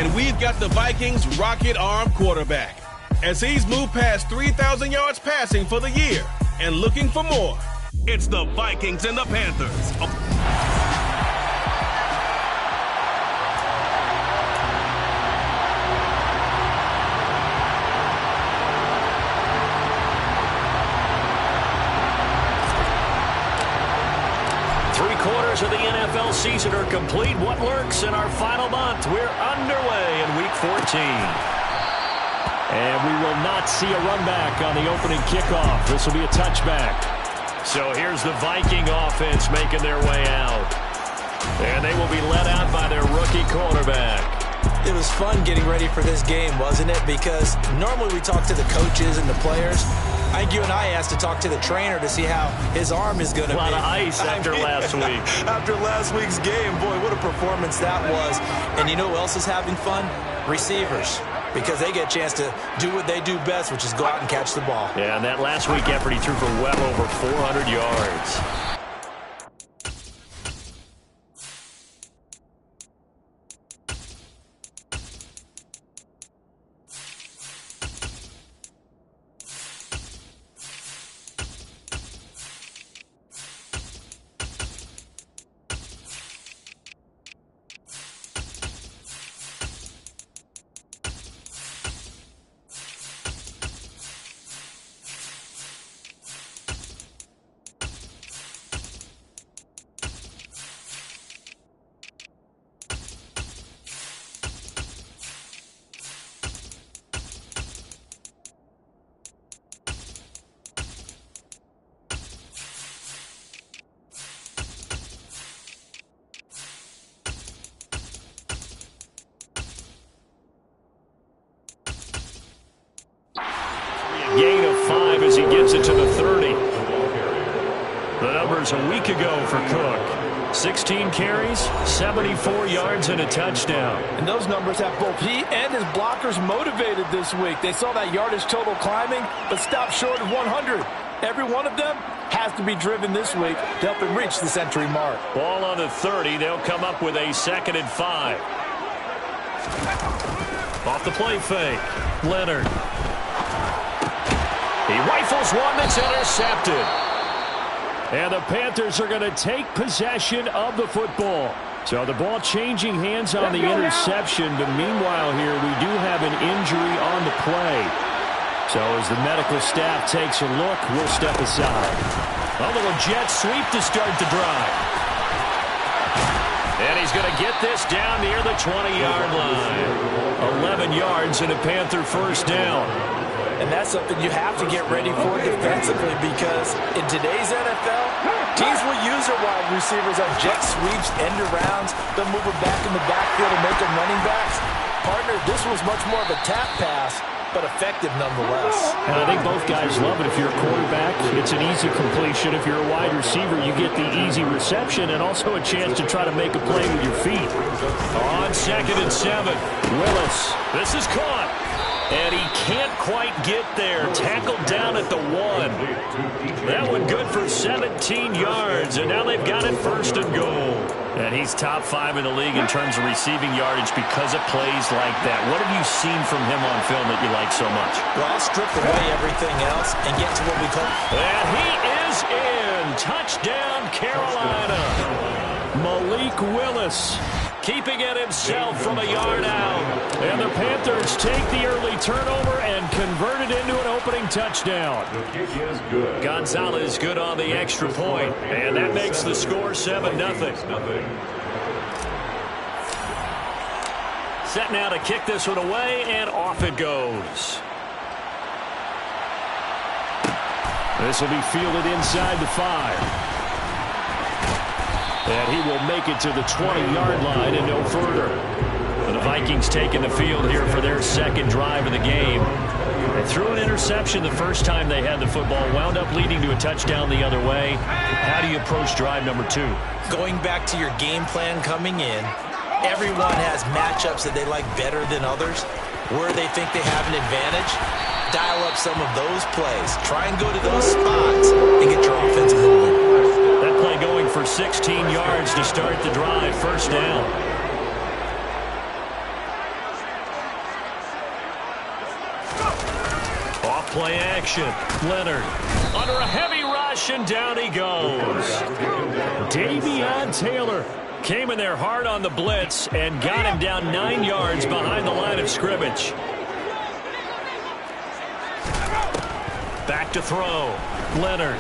And we've got the Vikings' rocket arm quarterback, as he's moved past 3,000 yards passing for the year and looking for more. It's the Vikings and the Panthers. Three-quarters of the NFL season are complete. What lurks in our final month? We're underway in Week 14. And we will not see a run back on the opening kickoff. This will be a touchback. So here's the Viking offense making their way out. And they will be led out by their rookie quarterback. It was fun getting ready for this game, wasn't it? Because normally we talk to the coaches and the players. I think you and I asked to talk to the trainer to see how his arm is going to be. A lot of ice after last week. After last week's game, boy, what a performance that was. And you know who else is having fun? Receivers. Because they get a chance to do what they do best, which is go out and catch the ball. Yeah, and that last week effort, he threw for well over 400 yards. Gain of 5 as he gets it to the 30. The numbers a week ago for Cook. 16 carries, 74 yards, and a touchdown. And those numbers have both he and his blockers motivated this week. They saw that yardage total climbing, but stopped short of 100. Every one of them has to be driven this week to help him reach the century mark. Ball on the 30. They'll come up with a 2nd and 5. Off the play fake. Leonard. He rifles one that's intercepted. And the Panthers are going to take possession of the football. So the ball changing hands on the interception. But meanwhile here, we do have an injury on the play. So as the medical staff takes a look, we'll step aside. A little jet sweep to start the drive. And he's going to get this down near the 20-yard line. 11 yards and a Panther first down. And that's something you have to get ready for defensively, because in today's NFL, teams will use their wide receivers on jet sweeps, end arounds. They'll move them back in the backfield and make them running backs. Partner, this was much more of a tap pass, but effective nonetheless. And I think both guys love it. If you're a quarterback, it's an easy completion. If you're a wide receiver, you get the easy reception and also a chance to try to make a play with your feet. On 2nd and 7, Willis. This is caught. And he can't quite get there. Tackled down at the 1. That one good for 17 yards. And now they've got it 1st and goal. And he's top 5 in the league in terms of receiving yardage because of plays like that. What have you seen from him on film that you like so much? Well, I'll strip away everything else and get to what we call... And he is in. Touchdown, Carolina. Malik Willis. Keeping it himself from a yard out. And the Panthers take the early turnover and convert it into an opening touchdown. Gonzalez good on the extra point. And that makes the score 7-0. Set now to kick this one away, and off it goes. This will be fielded inside the 5. And he will make it to the 20-yard line and no further. And the Vikings taking the field here for their 2nd drive of the game. They threw an interception the first time they had the football, wound up leading to a touchdown the other way. How do you approach drive number 2? Going back to your game plan coming in, everyone has matchups that they like better than others. Where they think they have an advantage, dial up some of those plays. Try and go to those spots and get your offense moving. That play going for 16 yards to start the drive. 1st down. Play action. Leonard under a heavy rush, and down he goes. Davion Taylor came in there hard on the blitz and got him down 9 yards behind the line of scrimmage. Back to throw. Leonard.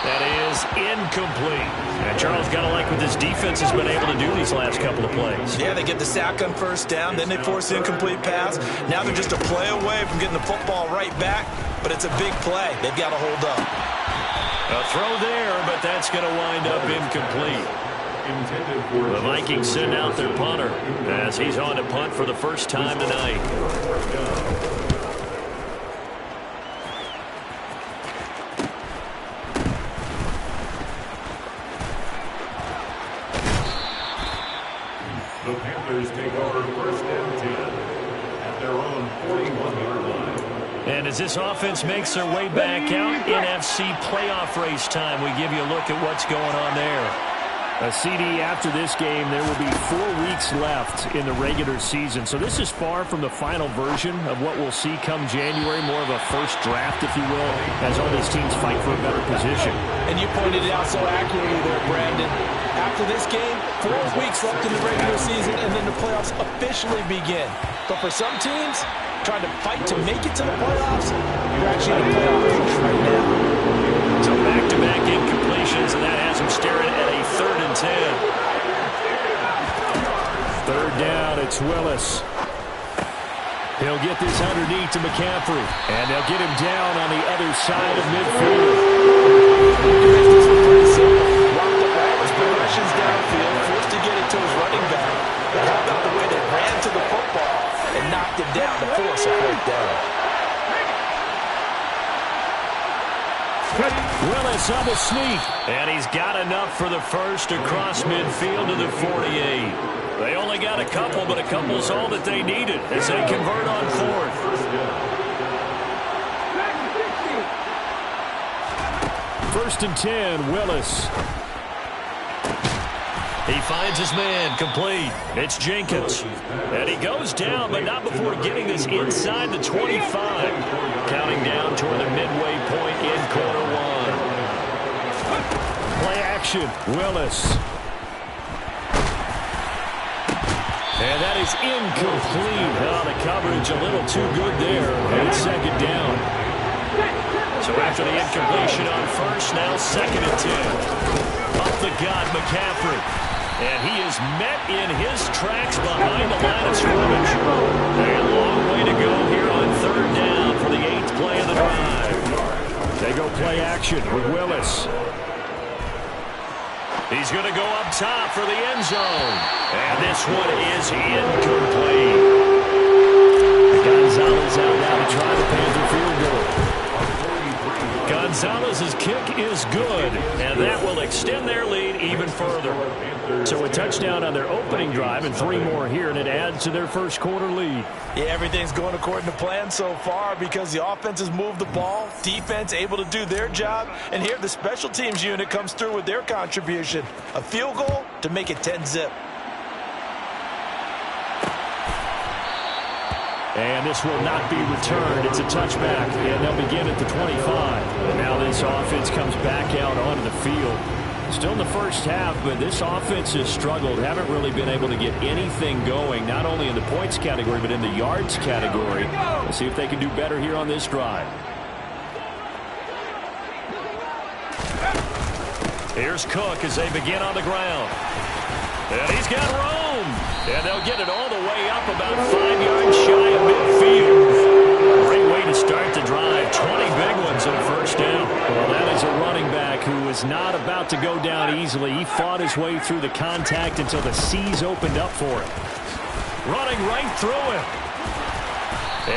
That is incomplete. And Charles, got to like what this defense has been able to do these last couple of plays. Yeah, they get the sack on first down, then they force the incomplete pass. Now they're just a play away from getting the football right back, but it's a big play. They've got to hold up. A throw there, but that's going to wind up incomplete. The Vikings send out their punter as he's on to punt for the first time tonight. The Panthers take over first and 10 at their own 41-yard line. And as this offense makes their way back out, NFC playoff race time, we give you a look at what's going on there. A CD after this game, there will be 4 weeks left in the regular season. So this is far from the final version of what we'll see come January, more of a first draft, if you will, as all these teams fight for a better position. And you pointed it out so accurately there, Brandon. After this game, 4 weeks left in the regular season, and then the playoffs officially begin. But for some teams, trying to fight to make it to the playoffs, you're actually in the playoff push right now. So back-to-back incompletions, and that has him staring at a 3rd and 10. 3rd down, it's Willis. He'll get this underneath to McCaffrey, and they'll get him down on the other side of midfield. Walked up all his progressions downfield, forced to get it to his running back. But how about the way they ran to the football and knocked it down to force a 4th down? Willis on the sneak, and he's got enough for the first across midfield to the 48. They only got a couple, but a couple's all that they needed as they convert on 4th. First and 10, Willis. He finds his man, complete. It's Jenkins. And he goes down, but not before getting this inside the 25. Counting down toward the midway point in quarter 1. Play action, Willis. And that is incomplete. Oh, the coverage a little too good there. And it's 2nd down. So after the incompletion on first, now 2nd and 10. Up the gut, McCaffrey. And he is met in his tracks behind the line of scrimmage. A long way to go here on 3rd down for the 8th play of the drive. They go play action with Willis. He's going to go up top for the end zone. And this one is incomplete. Gonzalez out now to try the Panther field goal. Gonzalez's kick is good, and that will extend their lead even further. So a touchdown on their opening drive and 3 more here, and it adds to their first quarter lead. Yeah, everything's going according to plan so far because the offense has moved the ball, defense able to do their job, and here the special teams unit comes through with their contribution. A field goal to make it 10-zip. And this will not be returned. It's a touchback, and they'll begin at the 25. And now this offense comes back out onto the field. Still in the first half, but this offense has struggled. Haven't really been able to get anything going, not only in the points category, but in the yards category. Let's see if they can do better here on this drive. Here's Cook as they begin on the ground. And he's got room. And they'll get it all the way up about 5 yards shy of midfield. Great way to start the drive. 20 big ones and a first down. Well, that is a running back who is not about to go down easily. He fought his way through the contact until the seas opened up for him. Running right through him.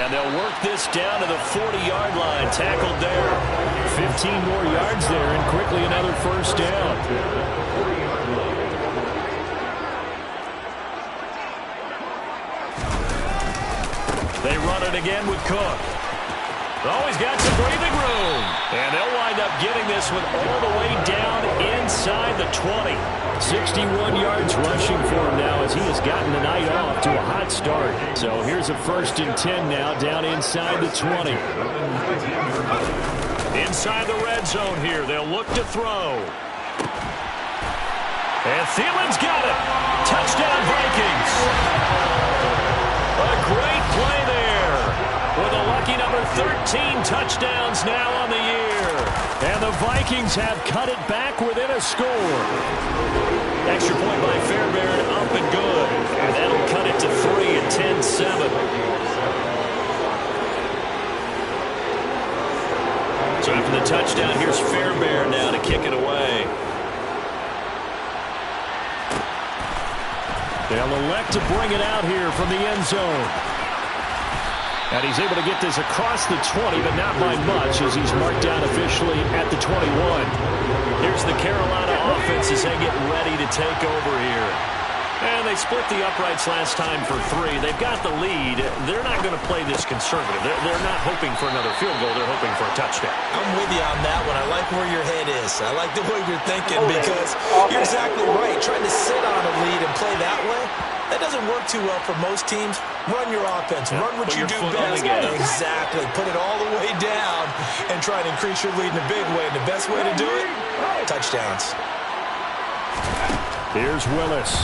And they'll work this down to the 40-yard line. Tackled there. 15 more yards there, and quickly another first down. They run it again with Cook. Oh, he's got some breathing room. And they'll wind up getting this one all the way down inside the 20. 61 yards rushing for him now as he has gotten the night off to a hot start. So here's a 1st and 10 now down inside the 20. Inside the red zone here. They'll look to throw. And Thielen's got it. Touchdown, Vikings. A great play there. With a lucky number 13 touchdowns now on the year. And the Vikings have cut it back within a score. Extra point by Fairbairn, up and good. And that'll cut it to 3 at 10-7. So after the touchdown, here's Fairbairn now to kick it away. They'll elect to bring it out here from the end zone. And he's able to get this across the 20, but not by much as he's marked down officially at the 21. Here's the Carolina offense as they get ready to take over here. And they split the uprights last time for 3. They've got the lead. They're not going to play this conservative. They're not hoping for another field goal. They're hoping for a touchdown. I'm with you on that one. I like where your head is. I like the way you're thinking because you're exactly right. Trying to sit on a lead and play that way, that doesn't work too well for most teams. Run your offense. Run what you do best. Exactly. Put it all the way down and try to increase your lead in a big way. And the best way to do it, touchdowns. Here's Willis.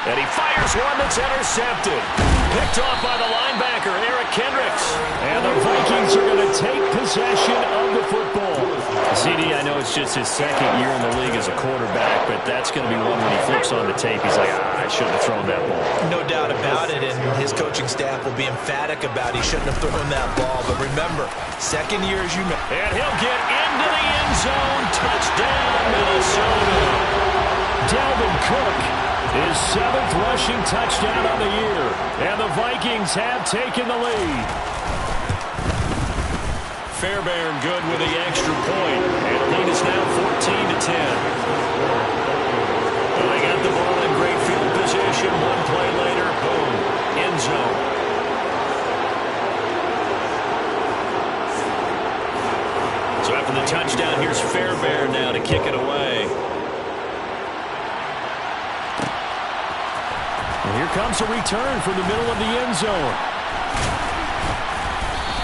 And he fires one that's intercepted. Picked off by the linebacker, Eric Kendricks. And the Vikings are going to take possession of the football. CD, I know it's just his 2nd year in the league as a quarterback, but that's going to be one when he flips on the tape. He's like, I shouldn't have thrown that ball. No doubt about it, and his coaching staff will be emphatic about he shouldn't have thrown that ball. But remember, 2nd year, as you know. And he'll get into the end zone. Touchdown, Minnesota. Dalvin Cook. His 7th rushing touchdown on the year. And the Vikings have taken the lead. Fairbairn good with the extra point. And the lead is now 14-10. Well, they got the ball in great field position. One play later, boom, end zone. So after the touchdown, here's Fairbairn now to kick it away. Here comes a return from the middle of the end zone.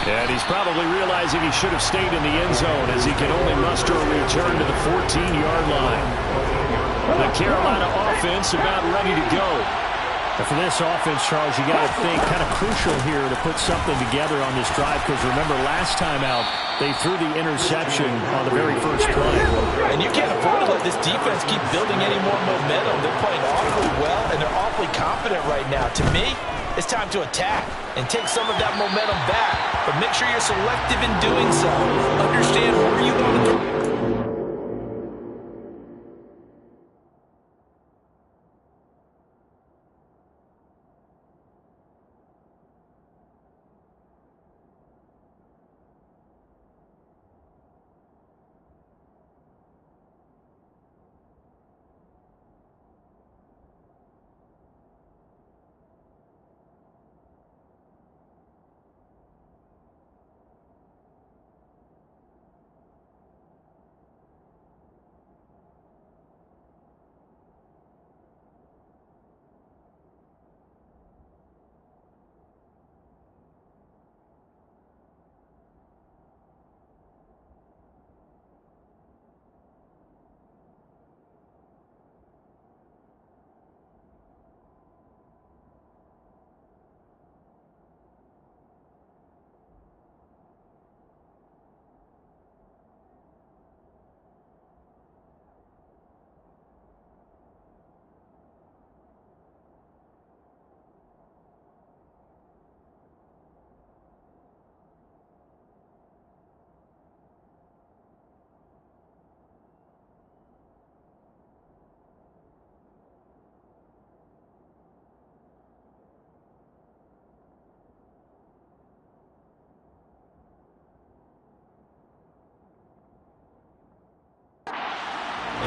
And he's probably realizing he should have stayed in the end zone as he can only muster a return to the 14-yard line. The Carolina offense about ready to go. And for this offense, Charles, you got to think kind of crucial here to put something together on this drive because remember last time out they threw the interception on the very first play. And you can't afford to let this defense keep building any more momentum. They're playing awfully well and they're awfully confident right now. To me, it's time to attack and take some of that momentum back. But make sure you're selective in doing so. Understand where you want to go.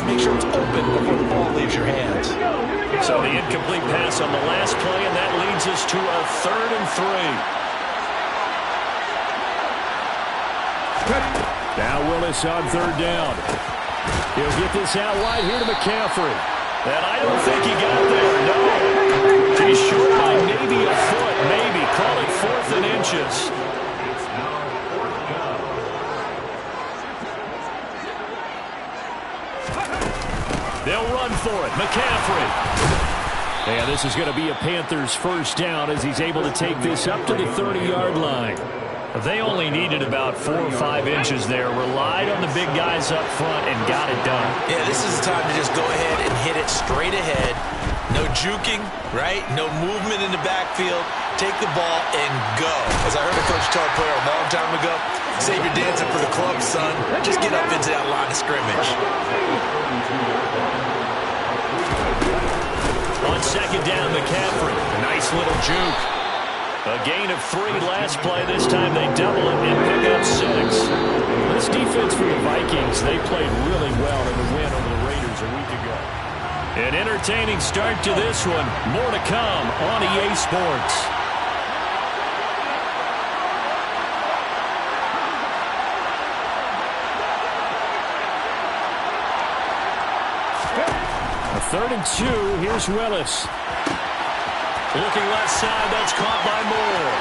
Make sure it's open before the ball leaves your hands. So the Incomplete pass on the last play, and that leads us to a 3rd and 3. Now Willis on 3rd down. He'll get this out wide here to McCaffrey. And I don't think he got there. No. He's short by maybe a foot. Maybe. Call it 4th and inches. It's now 4th down. They'll run for it. McCaffrey. And this is going to be a Panthers 1st down as he's able to take this up to the 30-yard line. They only needed about 4 or 5 inches there. Relied on the big guys up front and got it done. Yeah, this is the time to just go ahead and hit it straight ahead. No juking, right? No movement in the backfield. Take the ball and go. As I heard a coach tell a player a long time ago, save your dancing for the club, son. Just get up into that line of scrimmage. On 2nd down, McCaffrey. A nice little juke. A gain of 3 last play. This time they double it and pick up 6. This defense for the Vikings, they played really well in the win over the Raiders a week ago. An entertaining start to this one. More to come on EA Sports. A 3rd and 2. Here's Willis. Looking left side, that's caught by Moore.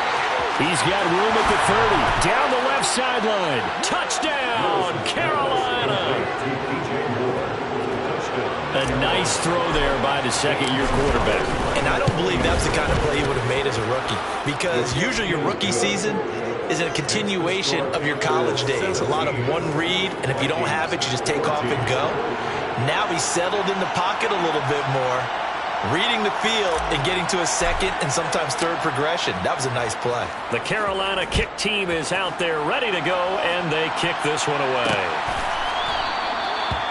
He's got room at the 30. Down the left sideline. Touchdown, Carolina. A nice throw there by the 2nd-year quarterback. And I don't believe that's the kind of play he would have made as a rookie, because usually your rookie season is a continuation of your college days. A lot of one read, and if you don't have it, you just take off and go. Now he's settled in the pocket a little bit more, reading the field and getting to a 2nd and sometimes 3rd progression. That was a nice play. The Carolina kick team is out there ready to go, and they kick this one away.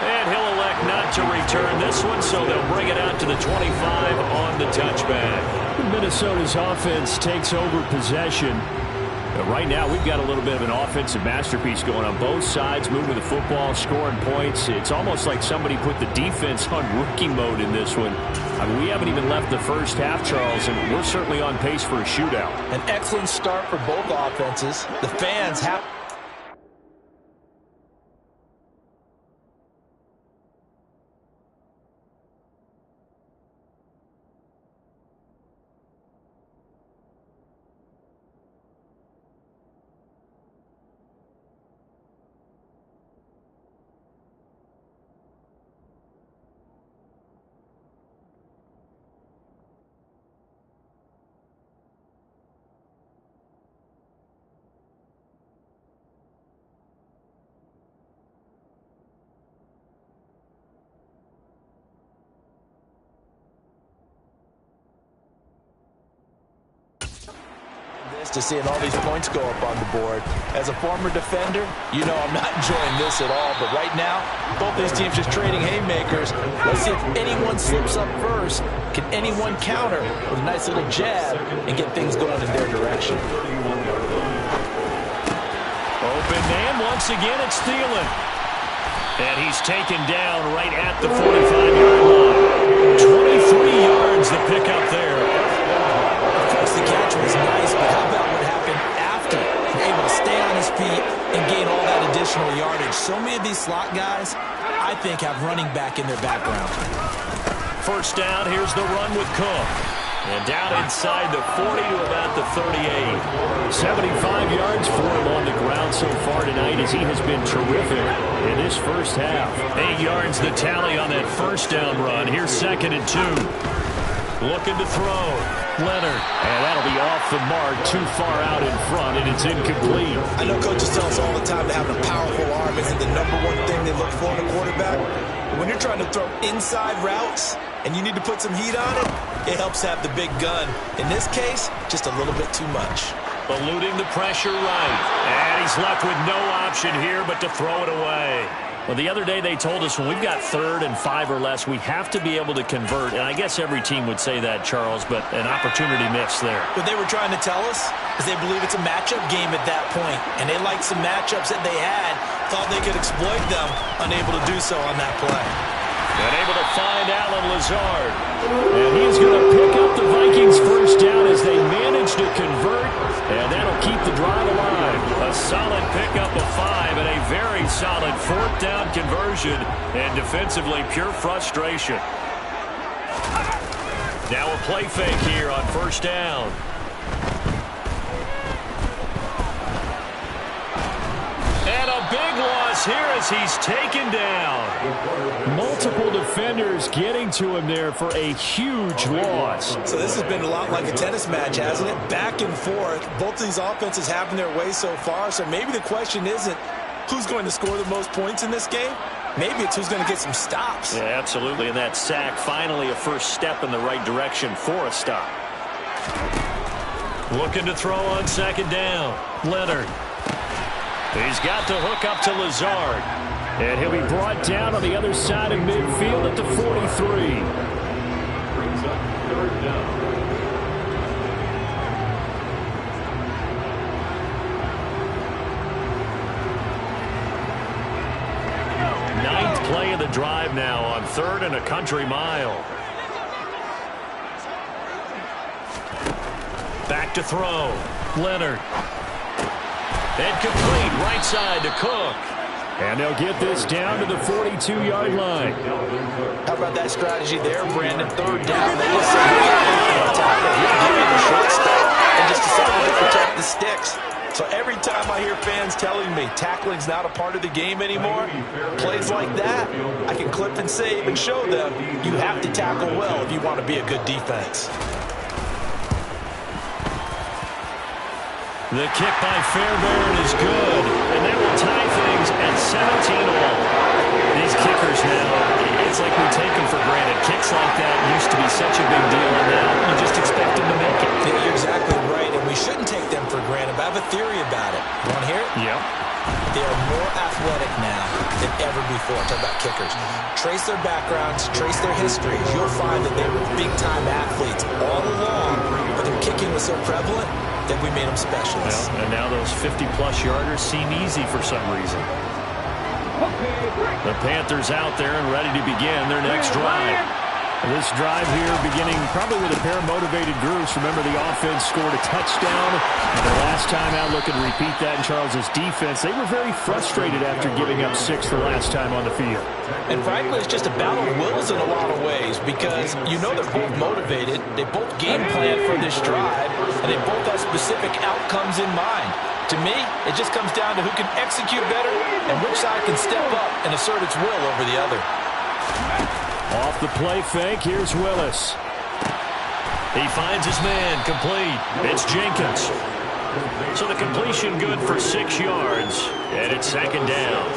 And he'll elect not to return this one, so they'll bring it out to the 25 on the touchback. Minnesota's offense takes over possession. But right now, we've got a little bit of an offensive masterpiece going on both sides, moving the football, scoring points. It's almost like somebody put the defense on rookie mode in this one. I mean, we haven't even left the first half, Charles, and we're certainly on pace for a shootout. An excellent start for both offenses. The fans have... to seeing all these points go up on the board. As a former defender, you know I'm not enjoying this at all, but right now, both these teams just trading haymakers. Let's see if anyone slips up first. Can anyone counter with a nice little jab and get things going in their direction? Open man, once again it's Thielen. And he's taken down right at the 45-yard line. 23 yards the pickup there. Of course, the catch was nice, but how about what happened after? He's able to stay on his feet and gain all that additional yardage. So many of these slot guys, I think, have running back in their background. First down, here's the run with Cook. And down inside the 40 to about the 38. 75 yards for him on the ground so far tonight as he has been terrific in this first half. 8 yards the tally on that first down run. Here's 2nd and 2. Looking to throw. Leonard. And that'll be off the mark, too far out in front, and it's incomplete. I know coaches tell us all the time that having a powerful arm isn't the #1 thing they look for in a quarterback. But when you're trying to throw inside routes and you need to put some heat on it, it helps have the big gun. In this case, just a little bit too much. Eluding the pressure right. And he's left with no option here but to throw it away. Well, the other day they told us when we've got 3rd and 5 or less, we have to be able to convert. And I guess every team would say that, Charles, but an opportunity missed there. What they were trying to tell us is they believe it's a matchup game at that point. And they liked some matchups that they had, thought they could exploit them, unable to do so on that play. And able to find Allen Lazard. And he is going to pick up the Vikings first down as they manage to convert, and that'll keep the drive alive. A solid pickup of 5 and a very solid 4th down conversion, and defensively pure frustration. Now a play fake here on first down. And a big loss here as he's taken down. Multiple defenders getting to him there for a huge loss. So this has been a lot like a tennis match, hasn't it? Back and forth. Both of these offenses having their way so far. So maybe the question isn't who's going to score the most points in this game. Maybe it's who's going to get some stops. Yeah, absolutely. And that sack, finally a first step in the right direction for a stop. Looking to throw on second down. Leonard. He's got the hook up to Lazard. And he'll be brought down on the other side of midfield at the 43. Brings up 3rd down. Ninth play of the drive now on 3rd and a country mile. Back to throw. Leonard. And complete right side to Cook. And they'll get this down to the 42-yard line. How about that strategy there, Brandon? 3rd down. They just say, tackle. He'll give you the short stuff and just decided to protect the sticks. So every time I hear fans telling me tackling's not a part of the game anymore, plays like that, I can clip and save and show them you have to tackle well if you want to be a good defense. The kick by Fairbairn is good, and that will tie things at 17-all. These kickers now, it's like we take them for granted. Kicks like that used to be such a big deal, and now you just expect them to make it. Yeah, you're exactly right, and we shouldn't take them for granted, but I have a theory about it. You want to hear it? Yep. They are more athletic now than ever before. Talk about kickers. Trace their backgrounds, trace their histories. You'll find that they were big-time athletes all along, but their kicking was so prevalent that we made them specialists. Well, and now those 50-plus yarders seem easy for some reason. The Panthers out there and ready to begin their next drive. This drive here beginning probably with a pair of motivated groups. Remember, the offense scored a touchdown. And the last time out, looking to repeat that in Charles's defense. They were very frustrated after giving up 6 the last time on the field. And frankly, it's just a battle of wills in a lot of ways because you know they're both motivated. They both game plan for this drive, and they both have specific outcomes in mind. To me, it just comes down to who can execute better and which side can step up and assert its will over the other. Off the play fake, here's Willis. He finds his man, complete. It's Jenkins. So the completion good for 6 yards, and it's second down.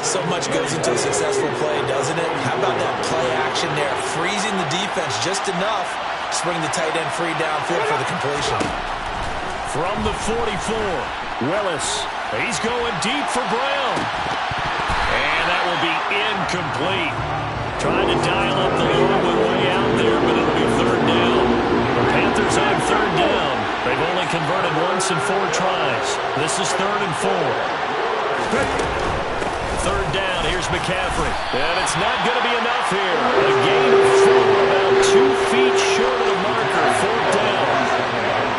So much goes into a successful play, doesn't it? How about that play action there, freezing the defense just enough to swing the tight end free downfield for the completion. From the 44, Willis. He's going deep for Brown. And that will be incomplete. Trying to dial up the long one way out there, but it'll be 3rd down. The Panthers on 3rd down. They've only converted once in 4 tries. This is 3rd and 4. 3rd down, here's McCaffrey. And it's not going to be enough here. A gain of 4, about 2 feet short of the marker. 4th down.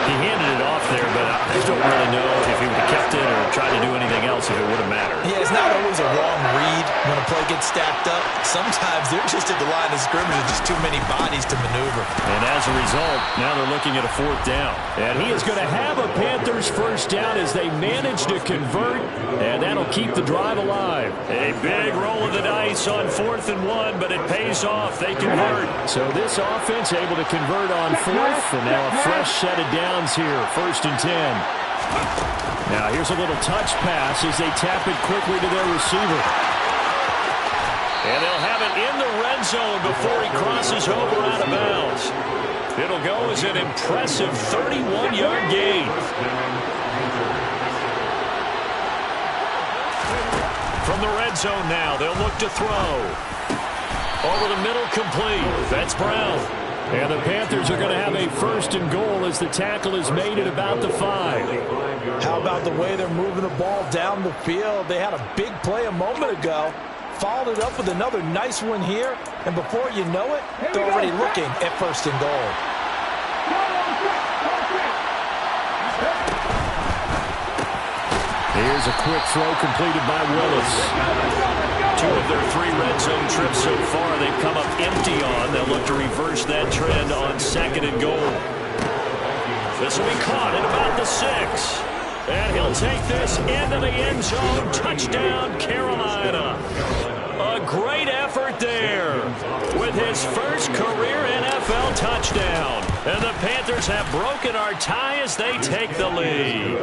He handed it off there, but I just don't really know if he would have kept it or tried to do anything else if it would have mattered. Yeah, it's not always a wrong read when a play gets stacked up. Sometimes they're just at the line of scrimmage with just too many bodies to maneuver. And as a result, now they're looking at a 4th down. And he is going to have a Panthers first down as they manage to convert, and that'll keep the drive alive. A big roll of the dice on 4th and 1, but it pays off. They convert. So this offense able to convert on 4th, and now a fresh set of downs here, 1st and 10. Now here's a little touch pass as they tap it quickly to their receiver. And they'll have it in the red zone before he crosses over out of bounds. It'll go as an impressive 31-yard gain. From the red zone now, they'll look to throw. Over the middle, complete. That's Brown. And the Panthers are going to have a 1st and goal as the tackle is made at about the 5. How about the way they're moving the ball down the field? They had a big play a moment ago. followed it up with another nice one here, and before you know it, they're already looking at 1st and goal. Here's a quick throw completed by Willis. 2 of their 3 red zone trips so far they've come up empty on. They'll look to reverse that trend on 2nd and goal. This will be caught at about the 6. And he'll take this into the end zone. Touchdown, Carolina. A great effort there with his first career NFL touchdown. And the Panthers have broken our tie as they take the lead.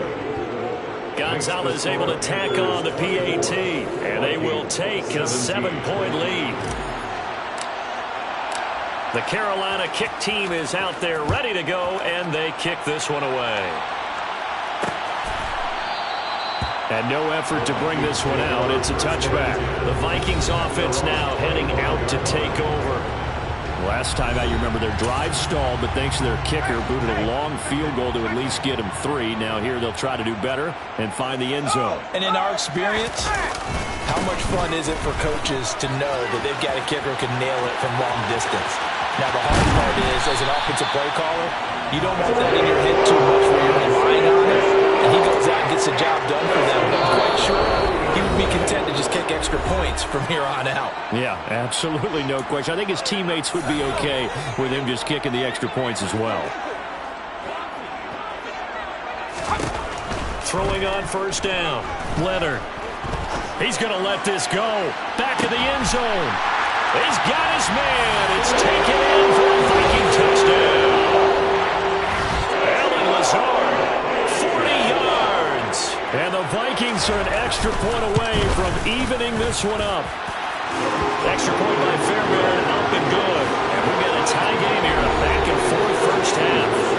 Gonzalez able to tack on the PAT, and they will take a 7-point lead. The Carolina kick team is out there ready to go, and they kick this one away. And no effort to bring this one out. It's a touchback. The Vikings offense now heading out to take over. Last time out, you remember their drive stalled, but thanks to their kicker, booted a long field goal to at least get them 3. Now here they'll try to do better and find the end zone. And in our experience, how much fun is it for coaches to know that they've got a kicker who can nail it from long distance? Now the hard part is, as an offensive play caller, you don't want that in your head too much where you're relying on it. And he goes out and gets the job done for them. But I'm quite sure he would be content to just kick extra points from here on out. Yeah, absolutely no question. I think his teammates would be okay with him just kicking the extra points as well. Throwing on 1st down. Leonard. He's going to let this go. Back of the end zone. He's got his man. It's taken in for a Viking touchdown. Alan Lazard, 40 yards. And the Vikings are an extra point away from evening this one up. Extra point by Fairbairn, up and good. And we've got a tie game here, a back and forth first half.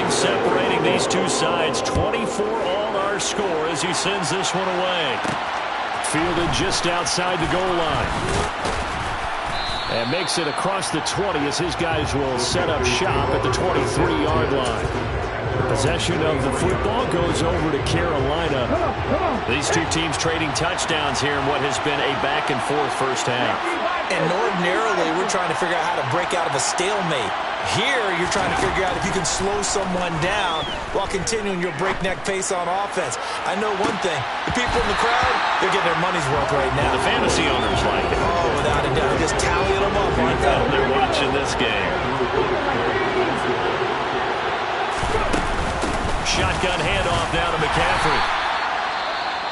Separating these two sides. 24 all our score as he sends this one away. Fielded just outside the goal line. And makes it across the 20 as his guys will set up shop at the 23-yard line. Possession of the football goes over to Carolina. These two teams trading touchdowns here in what has been a back-and-forth first half. And ordinarily, we're trying to figure out how to break out of a stalemate. Here, you're trying to figure out if you can slow someone down while continuing your breakneck pace on offense. I know one thing. The people in the crowd, they're getting their money's worth right now. The fantasy owners like it. Oh, without a doubt. Just tallying them up, aren't they? They're watching this game. Shotgun handoff down to McCaffrey.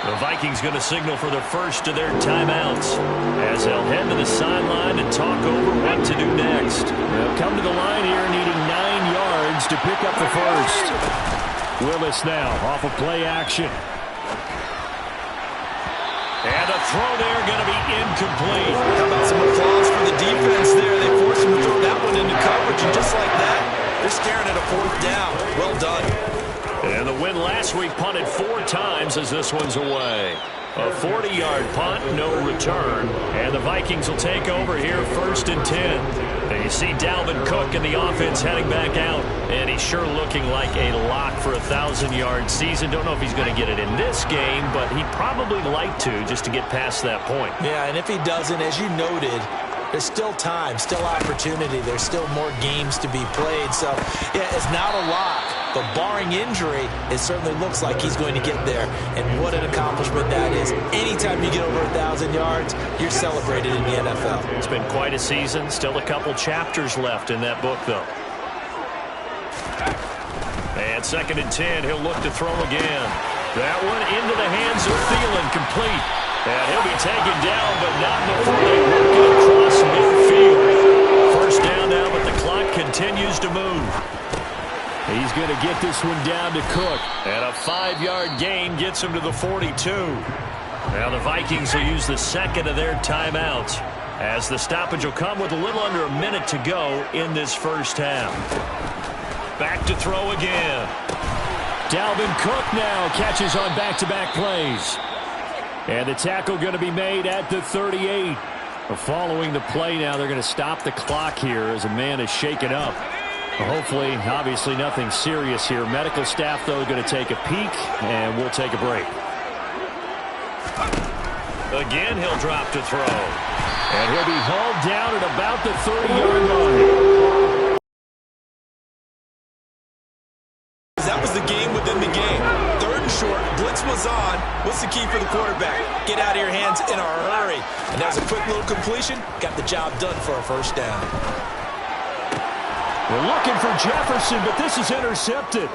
The Vikings going to signal for the first of their timeouts as they'll head to the sideline and talk over what to do next. They'll come to the line here needing 9 yards to pick up the first. Willis now off of play action. And a throw there going to be incomplete. How about some applause for the defense there? They forced him to throw that one into coverage, and just like that, they're staring at a 4th down. Well done. And the win last week punted 4 times as this one's away. A 40-yard punt, no return. And the Vikings will take over here 1st and 10. And you see Dalvin Cook in the offense heading back out. And he's sure looking like a lock for a 1,000-yard season. Don't know if he's going to get it in this game, but he'd probably like to just to get past that point. Yeah, and if he doesn't, as you noted, there's still time, still opportunity. There's still more games to be played. So, yeah, it's not a lock. But barring injury, it certainly looks like he's going to get there. And what an accomplishment that is. Anytime you get over 1,000 yards, you're celebrated in the NFL. It's been quite a season. Still a couple chapters left in that book, though. And 2nd and 10, he'll look to throw again. That one into the hands of Thielen, complete. And he'll be taken down, but not before they work it across midfield. First down now, but the clock continues to move. He's going to get this one down to Cook. And a 5-yard gain gets him to the 42. Now the Vikings will use the second of their timeouts as the stoppage will come with a little under a minute to go in this first half. Back to throw again. Dalvin Cook now catches on back-to-back plays. And the tackle going to be made at the 38. Following the play now, they're going to stop the clock here as a man is shaken up. Hopefully, obviously nothing serious here. Medical staff, though, going to take a peek, and we'll take a break. Again, he'll drop to throw. And he'll be hauled down at about the 30-yard line. That was the game within the game. Third and short, blitz was on. What's the key for the quarterback? Get out of your hands in a hurry. And that was a quick little completion. Got the job done for a first down. We're looking for Jefferson, but this is intercepted.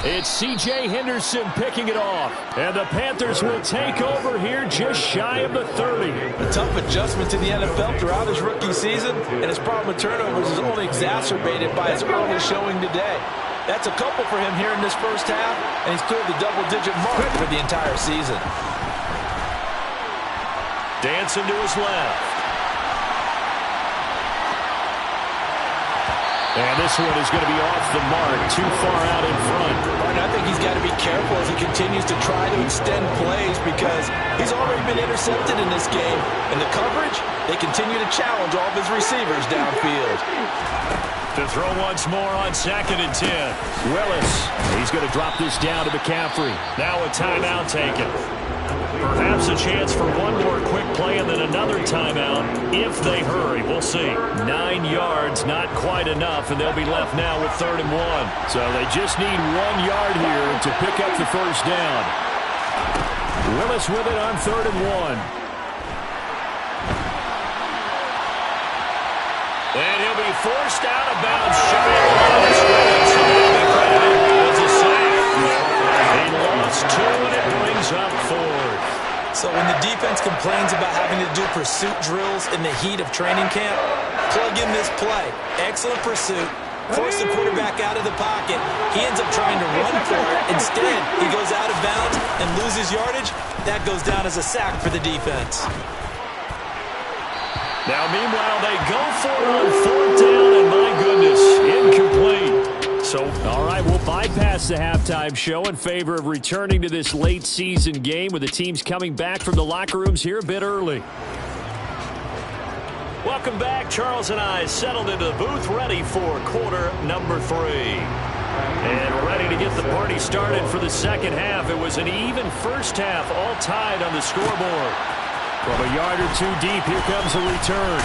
It's C.J. Henderson picking it off. And the Panthers will take over here just shy of the 30. A tough adjustment to the NFL throughout his rookie season, and his problem with turnovers is only exacerbated by his early showing today. That's a couple for him here in this first half, and he's cleared the double-digit mark for the entire season. Dancing to his left. And this one is going to be off the mark, too far out in front. And I think he's got to be careful as he continues to try to extend plays because he's already been intercepted in this game. And the coverage, they continue to challenge all of his receivers downfield. To throw once more on 2nd and 10. Willis, he's going to drop this down to McCaffrey. Now a timeout taken. Perhaps a chance for one more quick play and then another timeout if they hurry. We'll see. 9 yards, not quite enough, and they'll be left now with 3rd and 1. So they just need 1 yard here to pick up the first down. Willis with it on 3rd and 1. And he'll be forced out of bounds shy of the line of scrimmage. So he'll be credited as a sack. He lost 2, and it brings up 4. So when the defense complains about having to do pursuit drills in the heat of training camp, plug in this play. Excellent pursuit. Force the quarterback out of the pocket. He ends up trying to run for it. Instead, he goes out of bounds and loses yardage. That goes down as a sack for the defense. Now, meanwhile, they go for it on 4th down, and my goodness, incomplete. So, all right, we'll bypass the halftime show in favor of returning to this late-season game with the teams coming back from the locker rooms here a bit early. Welcome back. Charles and I settled into the booth, ready for quarter number 3. And we're ready to get the party started for the second half. It was an even first half, all tied on the scoreboard. From a yard or 2 deep, here comes a return.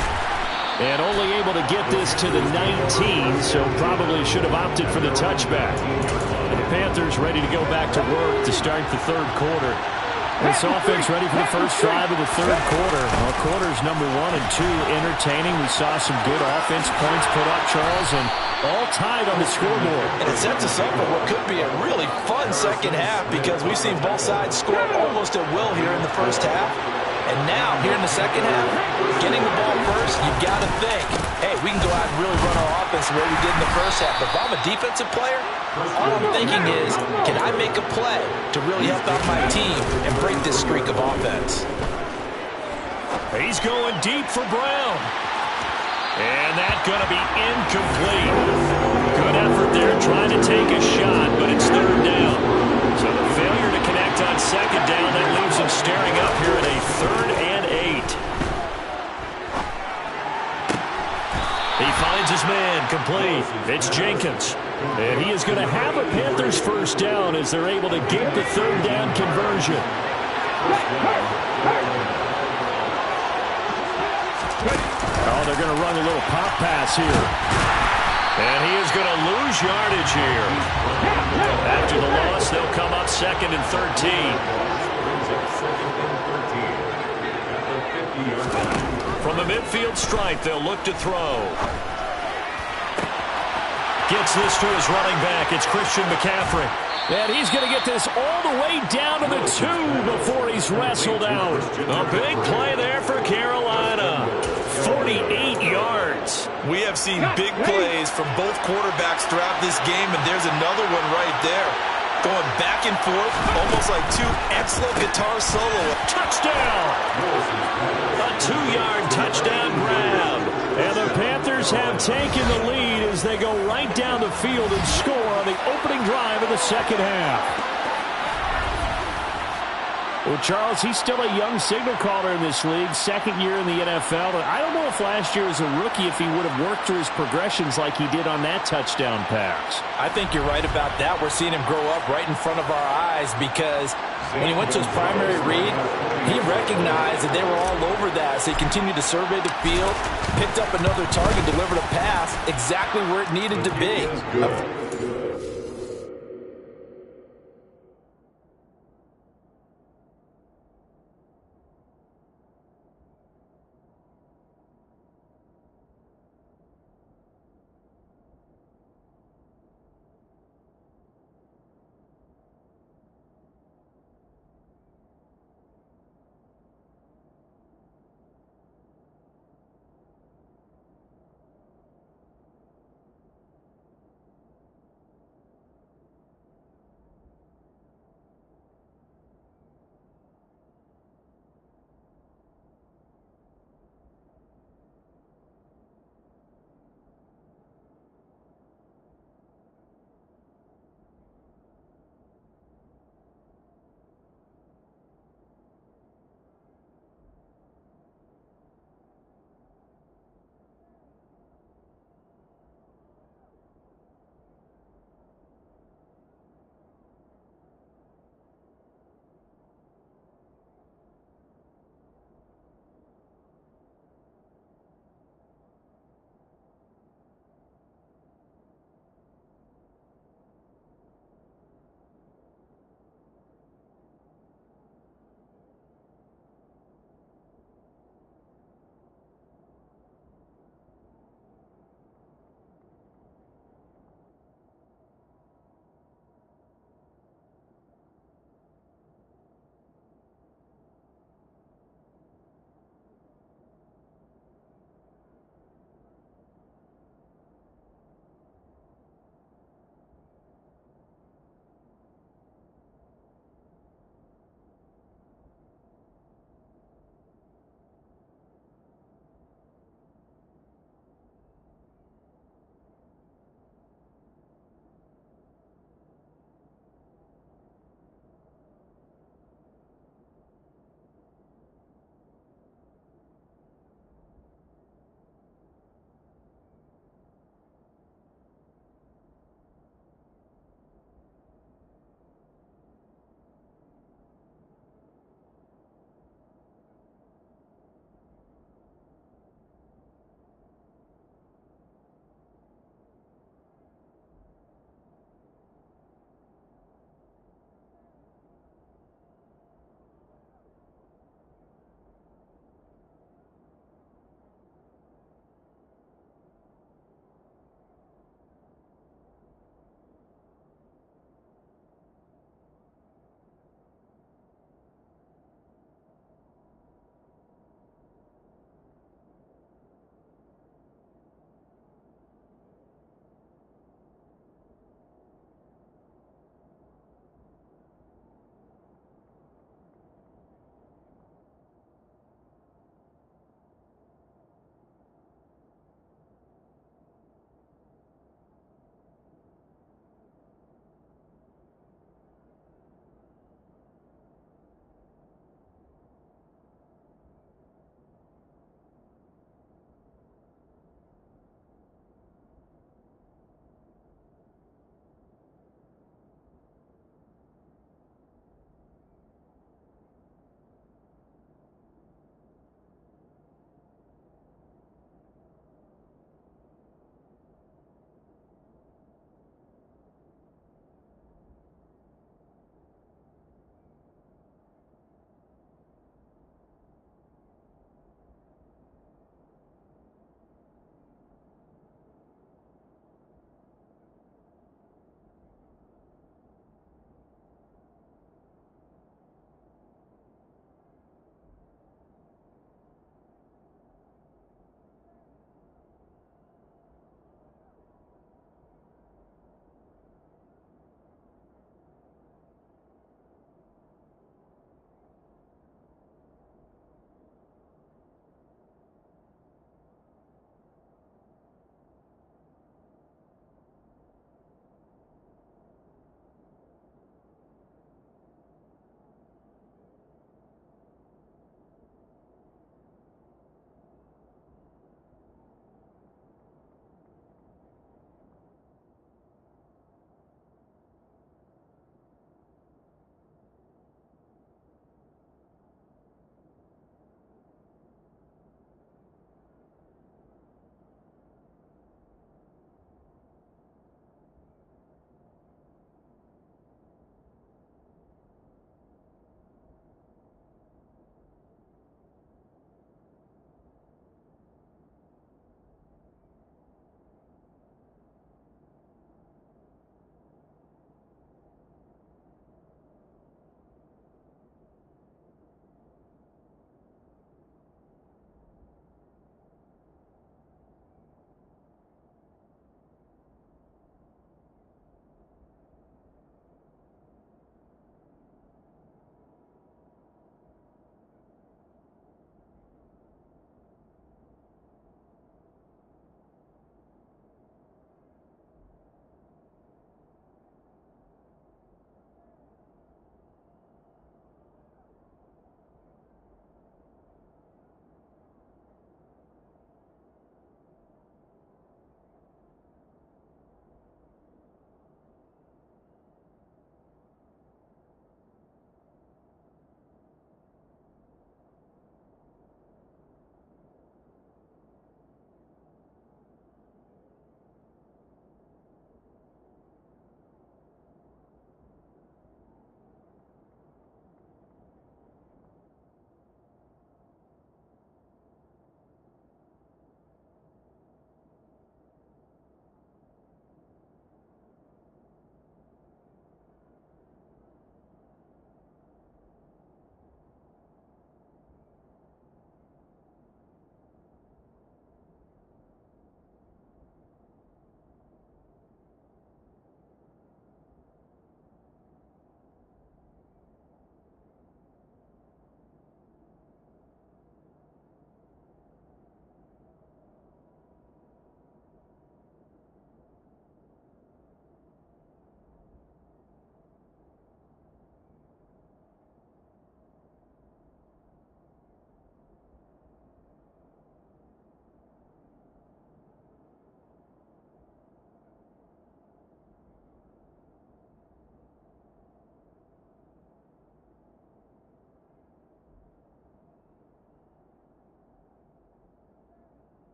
And only able to get this to the 19, so probably should have opted for the touchback. And the Panthers ready to go back to work to start the 3rd quarter. This offense ready for the first drive of the 3rd quarter. Well, quarters number 1 and 2 entertaining. We saw some good offense points put up, Charles, and all tied on the scoreboard. And it sets us up for what could be a really fun second half because we've seen both sides score almost at will here in the first half. And now, here in the second half, getting the ball first, you've got to think, hey, we can go out and really run our offense the way we did in the first half. But if I'm a defensive player, all I'm thinking is, can I make a play to really help out my team and break this streak of offense? He's going deep for Brown. And that's going to be incomplete. Good effort there trying to take a shot, but it's 3rd down. So the failure to connect on 2nd down, that leaves him staring up here at a 3rd and 8. He finds his man complete. It's Jenkins. And he is going to have a Panthers first down as they're able to get the 3rd down conversion. Oh, they're going to run a little pop pass here. And he is going to lose yardage here. After the loss, they'll come up 2nd and 13. From the midfield stripe, they'll look to throw. Gets this to his running back. It's Christian McCaffrey. And he's going to get this all the way down to the 2 before he's wrestled out. A big play there for Carolina. 48 yards. We have seen big plays from both quarterbacks throughout this game, and there's another one right there. Going back and forth, almost like 2 excellent guitar solos. Touchdown! A 2-yard touchdown grab. And the Panthers have taken the lead as they go right down the field and score on the opening drive of the second half. Well, Charles, he's still a young signal caller in this league, second year in the NFL. I don't know if last year as a rookie if he would have worked through his progressions like he did on that touchdown pass. I think you're right about that. We're seeing him grow up right in front of our eyes because when he went to his primary read, he recognized that they were all over that. So he continued to survey the field, picked up another target, delivered a pass exactly where it needed to be.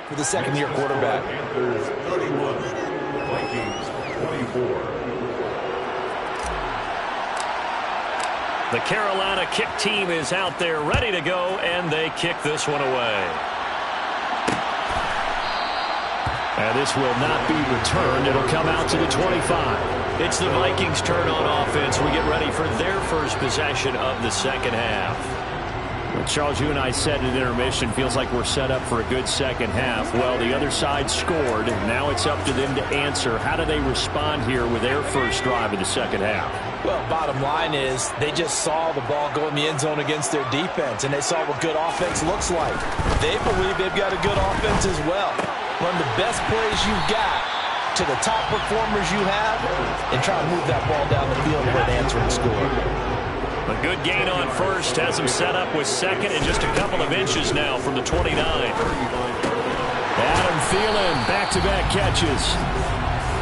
for the second-year quarterback. Panthers 31, Vikings 24. The Carolina kick team is out there ready to go, and they kick this one away. And this will not be returned. It'll come out to the 25. It's the Vikings' turn on offense. We get ready for their first possession of the second half. Well, Charles, you and I said at intermission, feels like we're set up for a good second half. Well, the other side scored. Now it's up to them to answer. How do they respond here with their first drive of the second half? Well, bottom line is they just saw the ball go in the end zone against their defense, and they saw what good offense looks like. They believe they've got a good offense as well. Run the best plays you've got to the top performers you have and try to move that ball down the field for an answering score. A good gain on first has him set up with second and just a couple of inches now from the 29. Adam Thielen, back-to-back catches.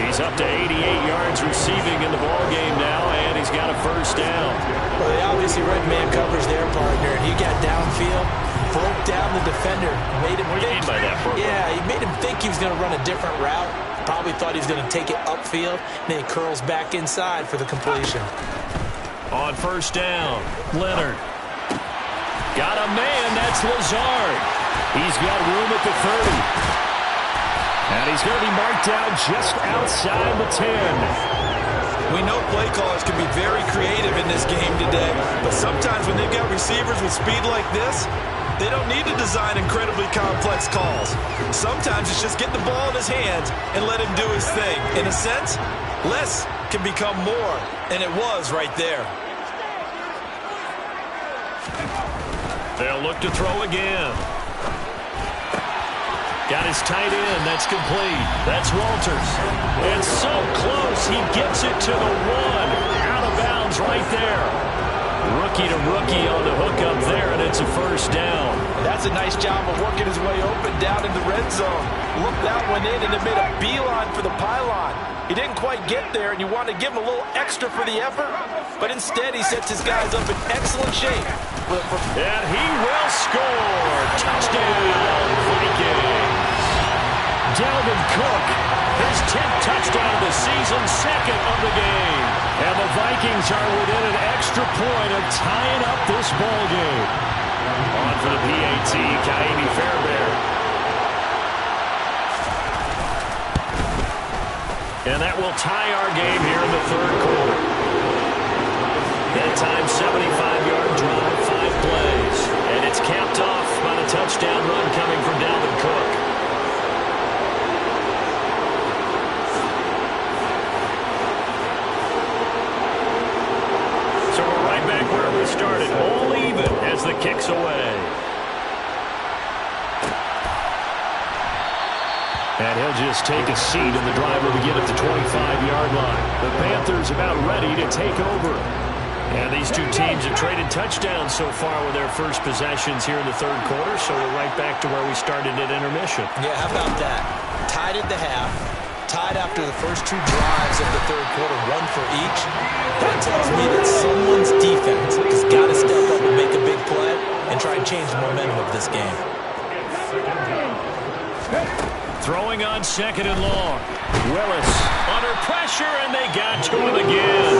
He's up to 88 yards receiving in the ballgame now, and he's got a first down. Well, they obviously read man coverage their partner, and he got downfield, broke down the defender, made him What do you mean by that, bro? Yeah, he made him think he was going to run a different route. Probably thought he was going to take it upfield. Then he curls back inside for the completion. On first down, Leonard. Got a man, that's Lazard. He's got room at the 30. And he's going to be marked down just outside the 10. We know play callers can be very creative in this game today, but sometimes when they've got receivers with speed like this, they don't need to design incredibly complex calls. Sometimes it's just get the ball in his hands and let him do his thing. In a sense, less can become more, and it was right there. They'll look to throw again. Got his tight end. That's complete. That's Walters. And so close. He gets it to the 1. Out of bounds right there. Rookie to rookie on the hookup there, and it's a first down. That's a nice job of working his way open down in the red zone. Looked that one in, and it made a beeline for the pylon. He didn't quite get there, and you want to give him a little extra for the effort, but instead he sets his guys up in excellent shape. And he will score. Touchdown, Vikings. Dalvin Cook, his 10th touchdown of the season, second of the game. And the Vikings are within an extra point of tying up this ball game. On for the PAT, Kaimi Fairbairn. And that will tie our game here in the third quarter. That time, 75-yard drive, 5 plays. And it's capped off by the touchdown run coming from Dalvin Cook. So we're right back where we started, all even as the kick's away. And he'll just take a seat, and the drive will begin at the 25-yard line. The Panthers about ready to take over. And these two teams have traded touchdowns so far with their first possessions here in the third quarter, so we're right back to where we started at intermission. Yeah, how about that? Tied at the half, tied after the first 2 drives of the third quarter, 1 for each. That tells me that someone's defense has got to step up and make a big play and try and change the momentum of this game. Throwing on second and long. Willis under pressure, and they got to him again.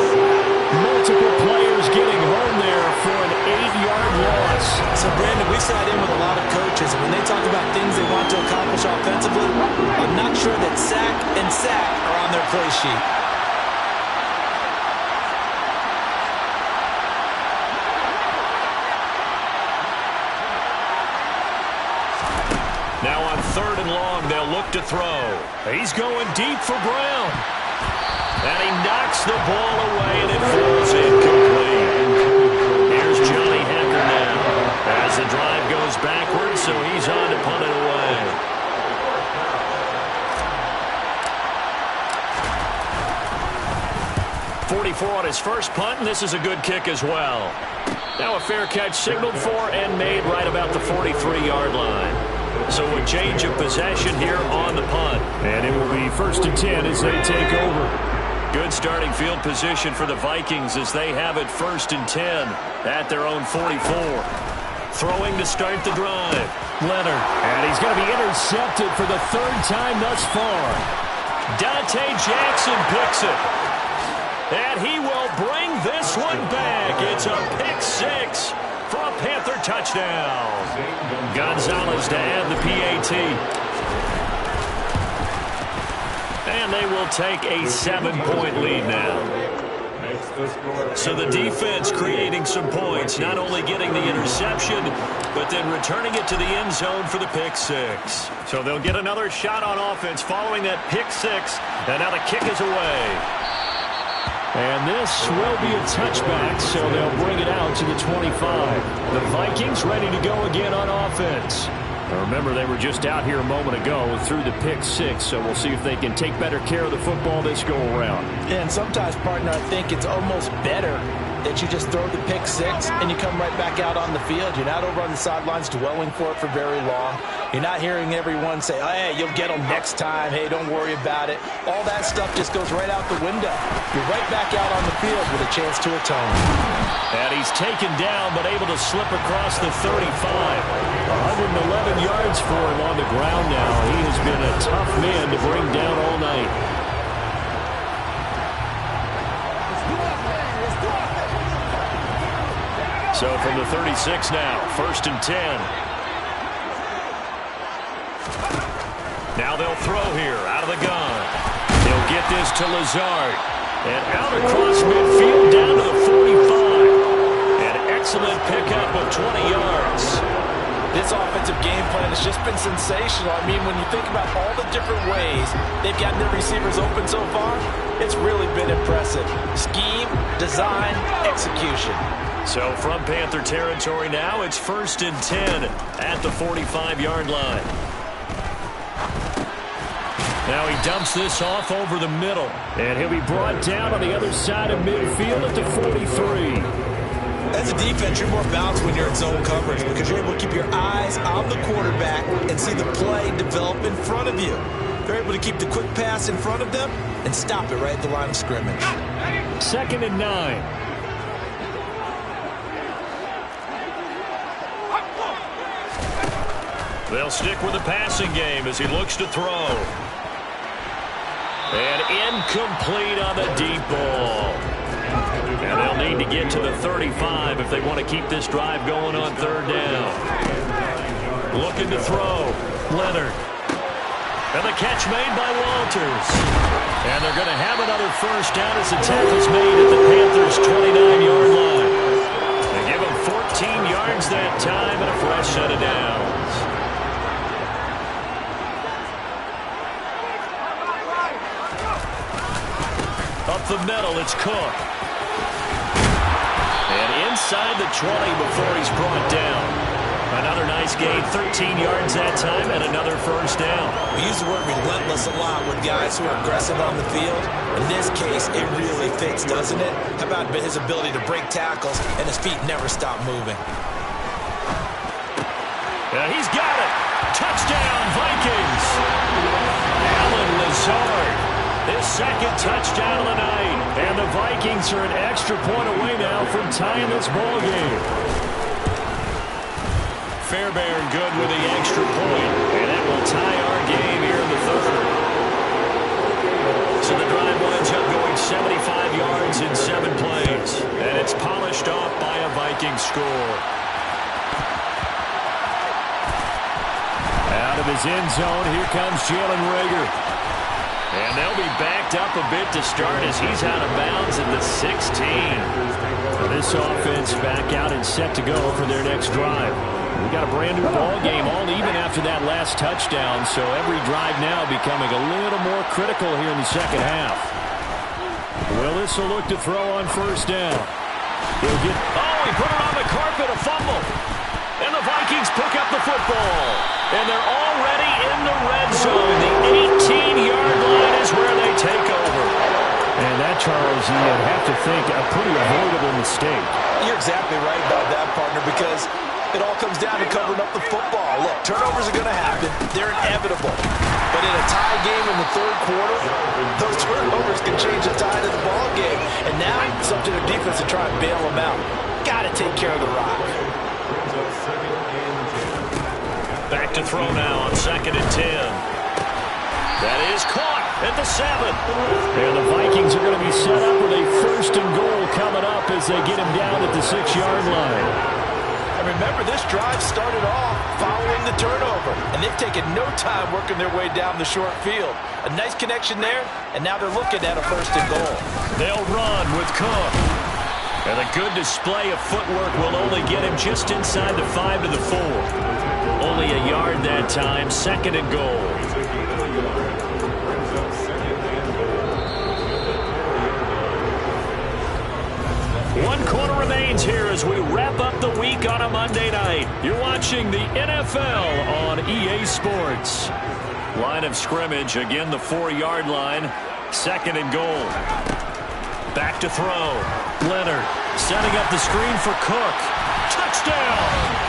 Multiple players getting home there for an 8-yard loss. So, Brandon, we sat in with a lot of coaches, and when they talk about things they want to accomplish offensively, I'm not sure that sack and sack are on their play sheet. Now on third and long, they'll look to throw. He's going deep for Brown. And he knocks the ball away, and it falls incomplete. Here's Johnny Hecker now as the drive goes backwards, so he's on to punt it away. .44 on his first punt, and this is a good kick as well. Now a fair catch signaled for and made right about the 43-yard line. So a change of possession here on the punt. And it will be 1st and 10 as they take over. Good starting field position for the Vikings as they have it 1st and 10 at their own 44. Throwing to start the drive. Leonard. And he's going to be intercepted for the third time thus far. Dante Jackson picks it. And he will bring this one back. It's a pick six for a Panther touchdown. Gonzalez to add the PAT. And they will take a 7-point lead now. So the defense creating some points, not only getting the interception, but then returning it to the end zone for the pick six. So they'll get another shot on offense following that pick six. And now the kick is away. And this will be a touchback, so they'll bring it out to the 25. The Vikings ready to go again on offense. Now remember, they were just out here a moment ago through the pick six, so we'll see if they can take better care of the football this go-around. And sometimes, partner, I think it's almost better that you just throw the pick six and you come right back out on the field. You're not over on the sidelines dwelling for it for very long. You're not hearing everyone say, oh, hey, you'll get them next time. Hey, don't worry about it. All that stuff just goes right out the window. You're right back out on the field with a chance to atone. And he's taken down but able to slip across the 35. 111 yards for him on the ground now. He has been a tough man to bring down all night. So from the 36 now, 1st and 10. Now they'll throw here out of the gun. They'll get this to Lazard. And out across midfield down to the 45. An excellent pickup of 20 yards. This offensive game plan has just been sensational. I mean, when you think about all the different ways they've gotten their receivers open so far, it's really been impressive. Scheme, design, execution. So from Panther territory now, it's 1st and 10 at the 45-yard line. Now he dumps this off over the middle. And he'll be brought down on the other side of midfield at the 43. As a defense, you're more balanced when you're in zone coverage because you're able to keep your eyes on the quarterback and see the play develop in front of you. They're able to keep the quick pass in front of them and stop it right at the line of scrimmage. 2nd and 9. They'll stick with the passing game as he looks to throw. And incomplete on the deep ball. And they'll need to get to the 35 if they want to keep this drive going on 3rd down. Looking to throw. Leonard. And the catch made by Walters. And they're going to have another 1st down as the tackle's made at the Panthers' 29-yard line. They give him 14 yards that time and a fresh set of downs. Up the middle, it's Cook. And inside the 20 before he's brought down. Another nice gain, 13 yards that time, and another 1st down. We use the word relentless a lot with guys who are aggressive on the field. In this case, it really fits, doesn't it? How about his ability to break tackles and his feet never stop moving? And he's got it. Touchdown, Vikings. Alan Lazard. His 2nd touchdown of the night. And the Vikings are an extra point away now from tying this ball game. Fairbairn good with the extra point. And that will tie our game here in the 3rd. So the drive winds up going 75 yards in 7 plays. And it's polished off by a Viking score. Out of his end zone, here comes Jalen Reagor. And they'll be backed up a bit to start as he's out of bounds at the 16. Now this offense back out and set to go for their next drive. We've got a brand new ball game, all even after that last touchdown, so every drive now becoming a little more critical here in the 2nd half. Willis will look to throw on 1st down. He'll get, he put it on the carpet, a fumble. And the Vikings pick up the football. And they're already in the red zone. The 18-yard line is where they take over. And that, Charles, you'd have to think a pretty avoidable mistake. You're exactly right about that, partner, because it all comes down to covering up the football. Look, turnovers are going to happen. They're inevitable. But in a tie game in the 3rd quarter, those turnovers can change the tide of the ball game. And now it's up to the defense to try and bail them out. Got to take care of the rock. to throw now on 2nd and 10. That is caught at the 7. And the Vikings are going to be set up with a 1st and goal coming up as they get him down at the 6-yard line. And remember, this drive started off following the turnover, and they've taken no time working their way down the short field. A nice connection there, and now they're looking at a 1st and goal. They'll run with Cook. And a good display of footwork will only get him just inside the 5 to the 4. Only a yard that time, 2nd and goal. One quarter remains here as we wrap up the week on a Monday night. You're watching the NFL on EA Sports. Line of scrimmage, again the 4-yard line, 2nd and goal. Back to throw. Leonard setting up the screen for Cook. Touchdown!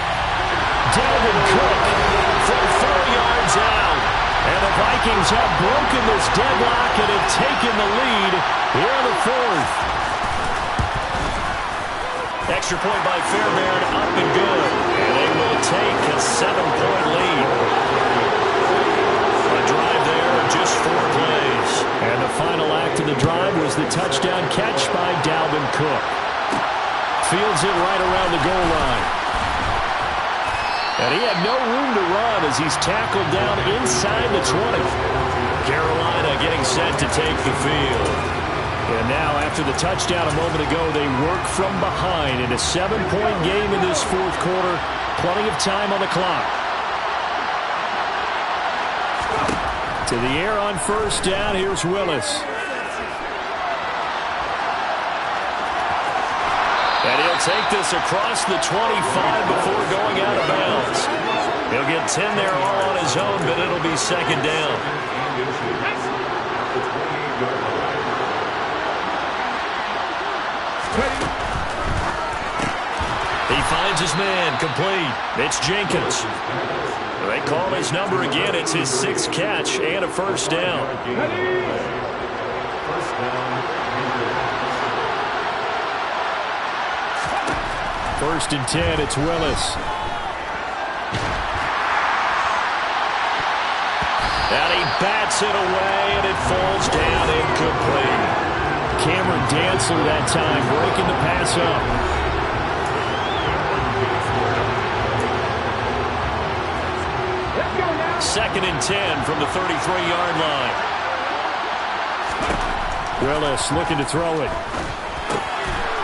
Dalvin Cook from 4 yards out. And the Vikings have broken this deadlock and have taken the lead here in the 4th. Extra point by Fairbairn, up and good. And they will take a 7-point lead. A drive there, just 4 plays. And the final act of the drive was the touchdown catch by Dalvin Cook. Fields it right around the goal line. And he had no room to run as he's tackled down inside the 20. Carolina getting set to take the field. And now, after the touchdown a moment ago, they work from behind in a 7-point game in this 4th quarter. Plenty of time on the clock. To the air on 1st down, here's Willis. And he'll take this across the 25 before going out of bounds. He'll get 10 there all on his own, but it'll be 2nd down. He finds his man, complete. It's Jenkins. They call his number again. It's his 6th catch and a 1st down. 1st and 10, it's Willis. And he bats it away, and it falls down incomplete. Cameron Dantzler that time, breaking the pass up. 2nd and 10 from the 33-yard line. Willis looking to throw it.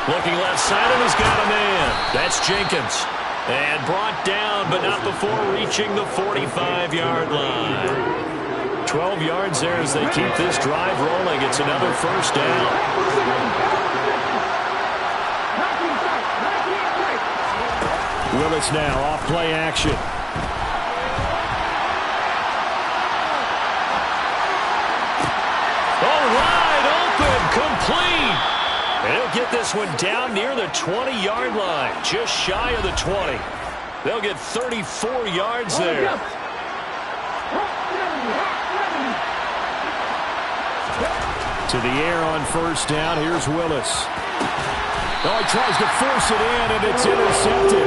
Looking left side, and he's got a man. That's Jenkins. And brought down, but not before reaching the 45-yard line. 12 yards there as they keep this drive rolling. It's another 1st down. Willis now off play action. Complete. And he'll get this one down near the 20-yard line, just shy of the 20. They'll get 34 yards there. To the air on 1st down, here's Willis. Oh, he tries to force it in, and it's intercepted.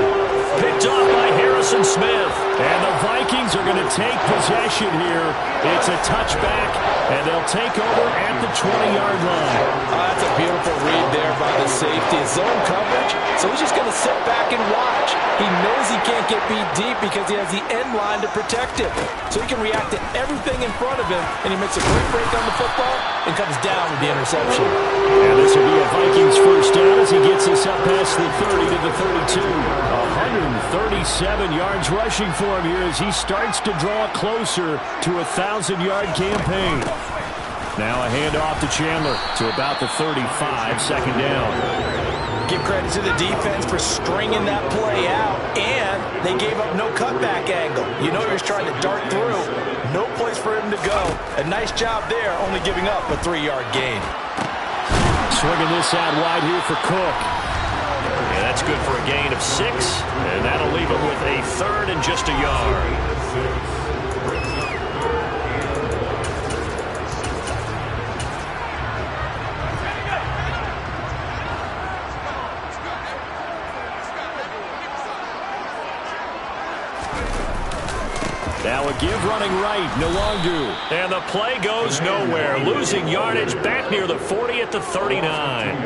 Picked off by Harrison Smith. And the Vikings are going to take possession here. It's a touchback, and they'll take over at the 20-yard line. That's a beautiful read there by the safety. Zone coverage, so he's just going to sit back and watch. He knows he can't get beat deep because he has the end line to protect him. So he can react to everything in front of him, and he makes a great break on the football and comes down with the interception. And this will be a Vikings 1st down as he gets this up past the 30 to the 32. 137 yards rushing for him here as he starts to draw closer to a 1,000-yard campaign. Now a handoff to Chandler to about the 35, 2nd down. Give credit to the defense for stringing that play out, and they gave up no cutback angle. You know you're trying to dart through. No place for him to go. A nice job there, only giving up a 3-yard gain. Swinging this out wide here for Cook. Yeah, that's good for a gain of 6, and that'll leave it with a 3rd and just a yard. Now a give running right, Nwangwu. And the play goes nowhere. Losing yardage back near the 40 at the 39.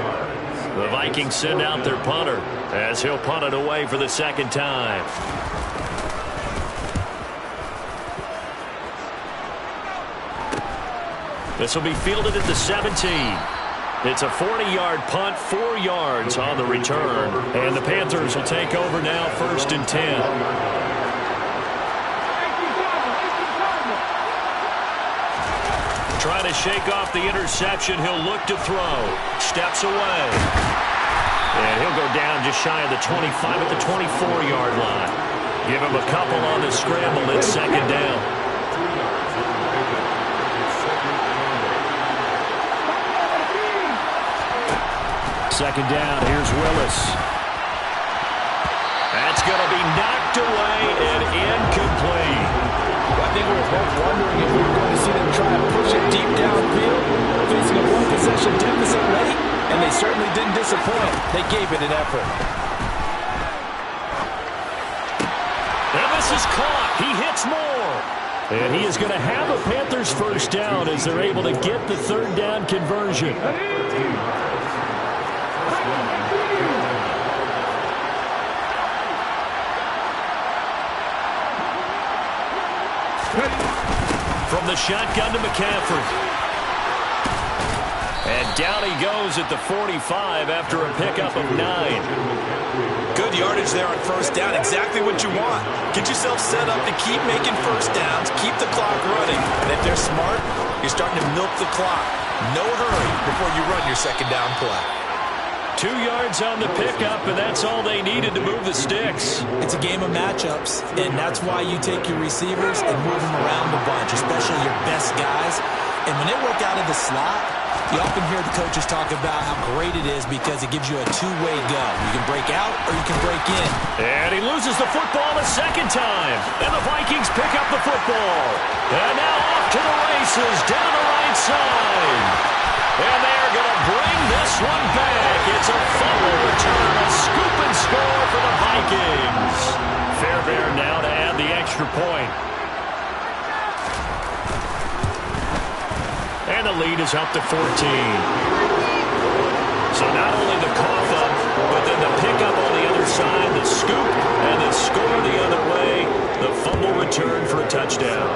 The Vikings send out their punter as he'll punt it away for the second time. This will be fielded at the 17. It's a 40-yard punt, 4 yards on the return. And the Panthers will take over now, 1st and 10. Trying to shake off the interception. He'll look to throw. Steps away. And he'll go down just shy of the 25 at the 24-yard line. Give him a couple on the scramble. It's 2nd down. Second down, here's Willis. That's going to be knocked away and incomplete. I think we were both wondering if we were going to see them try to push it deep downfield, facing a one-possession deficit late, and they certainly didn't disappoint. They gave it an effort. And this is caught. He hits more. And he is going to have a Panthers first down as they're able to get the 3rd down conversion. From the shotgun to McCaffrey. And down he goes at the 45 after a pickup of 9. Good yardage there on 1st down. Exactly what you want. Get yourself set up to keep making 1st downs, keep the clock running. And if they're smart, you're starting to milk the clock. No hurry before you run your 2nd down play. 2 yards on the pickup, and that's all they needed to move the sticks. It's a game of matchups, and that's why you take your receivers and move them around a bunch, especially your best guys. And when they work out of the slot, you often hear the coaches talk about how great it is because it gives you a two-way go. You can break out or you can break in. And he loses the football a 2nd time. And the Vikings pick up the football. And now off to the races down the right side. And they're going to bring this one back. It's a fumble return, a scoop and score for the Vikings. Fairbairn now to add the extra point. And the lead is up to 14. So not only the cough up, but then the pickup on the other side, the scoop, and the score the other way. The fumble return for a touchdown.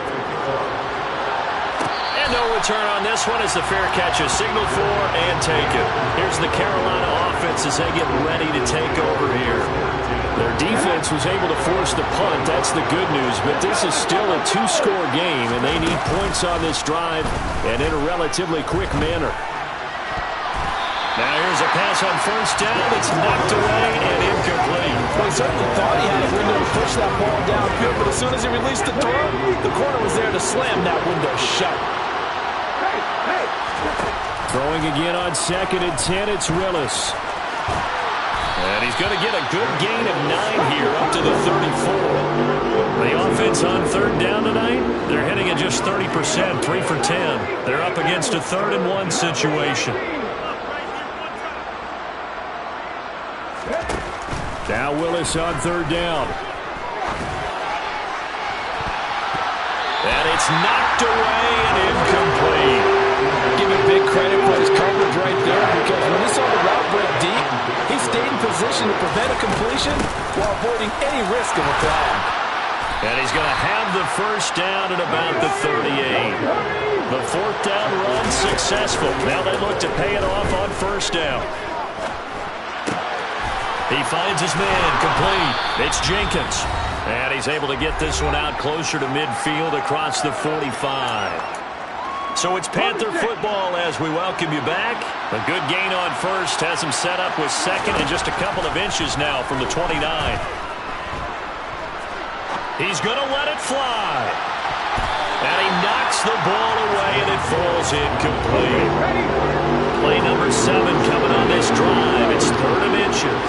No return on this one as the fair catch is signaled for and taken. Here's the Carolina offense as they get ready to take over here. Their defense was able to force the punt. That's the good news, but this is still a 2-score game, and they need points on this drive and in a relatively quick manner. Now here's a pass on 1st down. It's knocked away and incomplete. Well, he certainly thought he had a window to push that ball downfield, but as soon as he released the throw, the corner was there to slam that window shut. Throwing again on 2nd and 10, it's Willis. And he's going to get a good gain of 9 here, up to the 34. The offense on 3rd down tonight, they're hitting at just 30%, 3 for 10. They're up against a 3rd and 1 situation. Now Willis on 3rd down. And it's knocked away and incomplete. Give him big credit for his coverage right there because when he saw the route break deep, he stayed in position to prevent a completion while avoiding any risk of a flag. And he's going to have the first down at about the 38. The 4th down run successful. Now they look to pay it off on 1st down. He finds his man complete. It's Jenkins. And he's able to get this one out closer to midfield across the 45. So it's Panther football as we welcome you back. A good gain on 1st has him set up with 2nd and just a couple of inches now from the 29. He's going to let it fly. And he knocks the ball away and it falls incomplete. Play number 7 coming on this drive. It's 3rd and inches.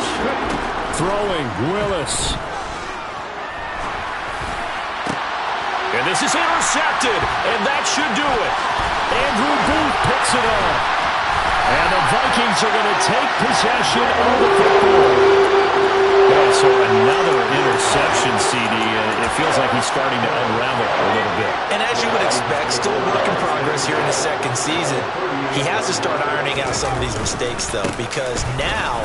Throwing Willis. And this is intercepted, and that should do it. Andrew Booth picks it up. And the Vikings are going to take possession of the football. A So another interception, CD. It feels like he's starting to unravel a little bit. And as you would expect, still a work in progress here in the second season. He has to start ironing out some of these mistakes, though, because now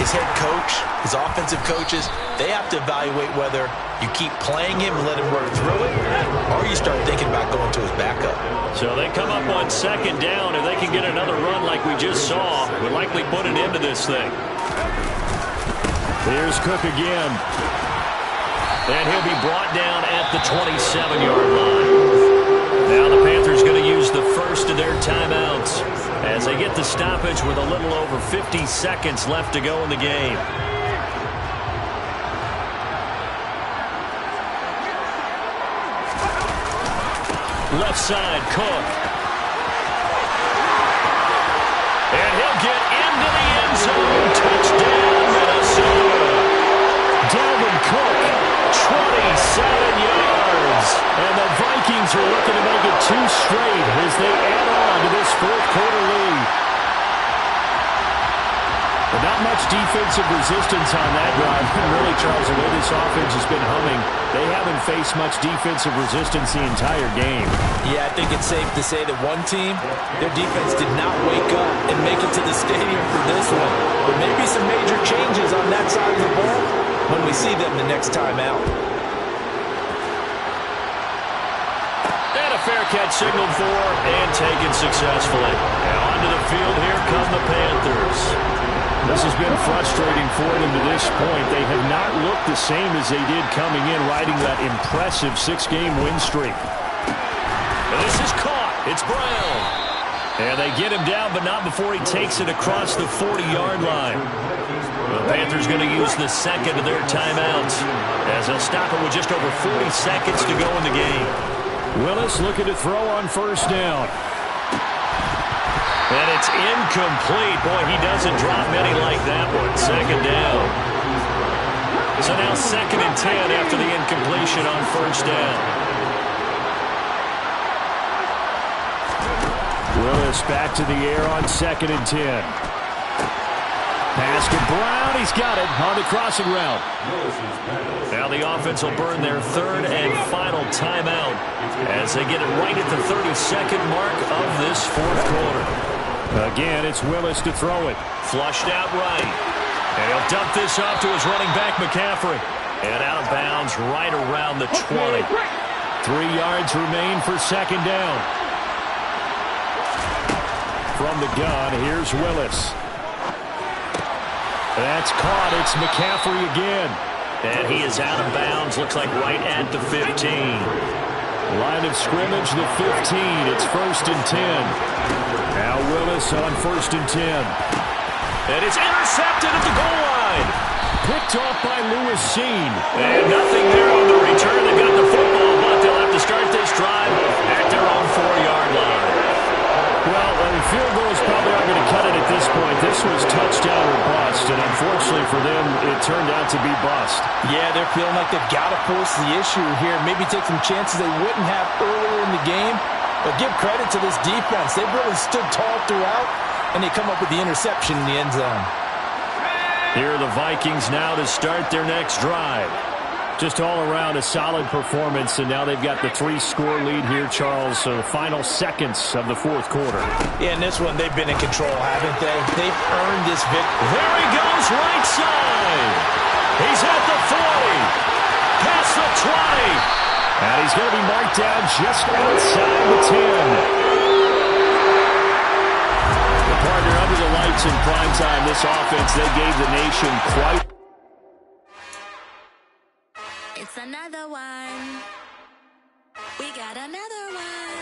his head coach, his offensive coaches, they have to evaluate whether you keep playing him and let him work through it, or you start thinking about going to his backup. So they come up on second down. If they can get another run like we just saw, would likely put an end to this thing. Here's Cook again. And he'll be brought down at the 27-yard line. Now the Panthers going to use the first of their timeouts as they get the stoppage with a little over 50 seconds left to go in the game. Left side, Cook. And he'll get into the end zone. Touchdown, Minnesota. Dalvin Cook, 27 yards. And the Vikings are looking to make it 2 straight as they add on to this fourth quarter lead. But not much defensive resistance on that drive. Really, Charles, the way this offense has been humming, they haven't faced much defensive resistance the entire game. Yeah, I think it's safe to say that one team, their defense did not wake up and make it to the stadium for this one. But maybe some major changes on that side of the ball when we see them the next time out. And a fair catch signaled for and taken successfully. Now onto the field, here come the Panthers. This has been frustrating for them to this point. They have not looked the same as they did coming in, riding that impressive 6-game win streak. And this is caught. It's Brown. And they get him down, but not before he takes it across the 40-yard line. The Panthers going to use the second of their timeouts as they'll stop it with just over 40 seconds to go in the game. Willis looking to throw on first down. And it's incomplete. Boy, he doesn't drop many like that one. Second down. So now 2nd and 10 after the incompletion on first down. Willis back to the air on 2nd and 10. Pass to Brown. He's got it on the crossing route. Now the offense will burn their 3rd and final timeout as they get it right at the 32nd mark of this fourth quarter. Again, it's Willis to throw it. Flushed out right. And he'll dump this off to his running back, McCaffrey. And out of bounds right around the 20. 3 yards remain for 2nd down. From the gun, here's Willis. That's caught. It's McCaffrey again. And he is out of bounds. Looks like right at the 15. Line of scrimmage, the 15. It's 1st and 10. Now Willis on 1st and 10. And it's intercepted at the goal line. Picked off by Lewis Seen. And nothing there on the return. They got the football, but they'll have to start this drive at their own 4-yard line. Well, field goals probably aren't going to cut it at this point. This was touchdown or bust, and unfortunately for them, it turned out to be bust. Yeah, they're feeling like they've got to force the issue here. Maybe take some chances they wouldn't have earlier in the game. But give credit to this defense. They've really stood tall throughout, and they come up with the interception in the end zone. Here are the Vikings now to start their next drive. Just all around a solid performance, and now they've got the 3-score lead here, Charles. So the final seconds of the fourth quarter. Yeah, in this one, they've been in control, haven't they? They've earned this victory. There he goes, right side. He's at the 40. Past the 20. And he's going to be marked down just outside the 10. The partner under the lights in prime time. This offense, they gave the nation quite. It's another one. We got another one.